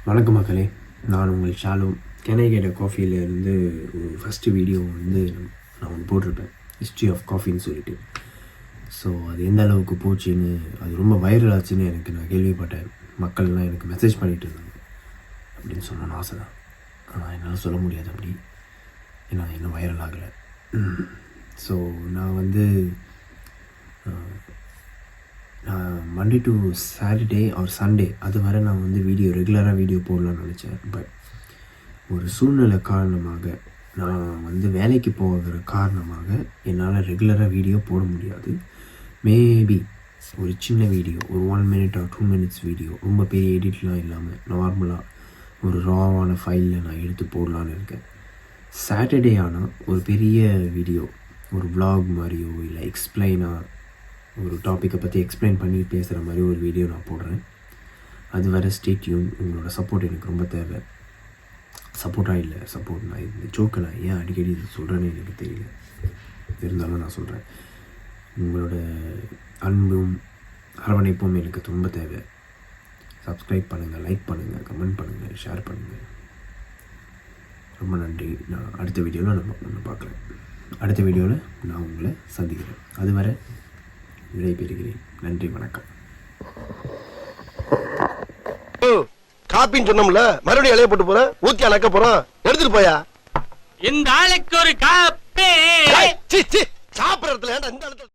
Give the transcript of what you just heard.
வணக்கம் மக்களே, நான் உங்கள் ஷாலு. கேட்ட காஃபியிலேருந்து ஒரு ஃபஸ்ட்டு வீடியோ வந்து நான் ஒன்று போட்டிருப்பேன், ஹிஸ்ட்ரி ஆஃப் காஃபின்னு சொல்லிட்டு. ஸோ அது எந்த அளவுக்கு போச்சுன்னு, அது ரொம்ப வைரல் ஆச்சுன்னு நான் கேள்விப்பட்டேன். மக்கள்லாம் எனக்கு மெசேஜ் பண்ணிகிட்டு இருந்தாங்க. அப்படின்னு சொல்லணும்னு ஆசை தான், ஆனால் என்னால் சொல்ல முடியாது அப்படி, ஏன்னா இன்னும் வைரல் ஆகலை. ஸோ நான் வந்து Monday to Saturday R Sunday அது வரை நான் வந்து ரெகுலராக வீடியோ போடலான்னு நினச்சேன். பட் ஒரு சூழ்நிலை காரணமாக, நான் வந்து வேலைக்கு போகிற காரணமாக என்னால் ரெகுலராக வீடியோ போட முடியாது. மேபி ஒரு சின்ன வீடியோ, ஒரு 1 minute or 2 minutes வீடியோ, ரொம்ப பெரிய எடிட்லாம் இல்லாமல் நார்மலாக ஒரு ராவான ஃபைலில் நான் எடுத்து போடலான்னு இருக்கேன். சாட்டர்டே ஆனால் ஒரு பெரிய வீடியோ, ஒரு vlog மாதிரியோ இல்லை எக்ஸ்பிளைனாக ஒரு டாப்பிக்கை பற்றி எக்ஸ்பிளைன் பண்ணி பேசுகிற மாதிரி ஒரு வீடியோ நான் போடுறேன். அது வர ஸ்டே டியூன். உங்களோட சப்போர்ட் எனக்கு ரொம்ப தேவை. சப்போர்ட்டாக இல்லை, சப்போர்ட். நான் இந்த ஜோக்கை நான் ஏன் அடிக்கடி இது சொல்கிறேன்னு எனக்கு தெரியல, இருந்தாலும் நான் சொல்கிறேன். உங்களோட அன்பும் அரவணைப்பும் எனக்கு ரொம்ப தேவை. சப்ஸ்கிரைப் பண்ணுங்கள், லைக் பண்ணுங்கள், கமெண்ட் பண்ணுங்கள், ஷேர் பண்ணுங்கள். ரொம்ப நன்றி. நான் அடுத்த வீடியோவில் நம்ம பார்க்குறேன். அடுத்த வீடியோவில் நான் உங்களை சந்திக்கிறேன். அதுவரை விடைபெறுகிறேன். நன்றி, வணக்கம். காப்பின்னு சொன்னோம்ல, மறுபடியும் இலைய போட்டு போறேன், ஊத்தி அணக்க போறோம், எடுத்துட்டு போயா. இந்த ஆளுக்கு ஒரு காப்பி. சாப்பிடற இடத்துல இந்த இடத்துல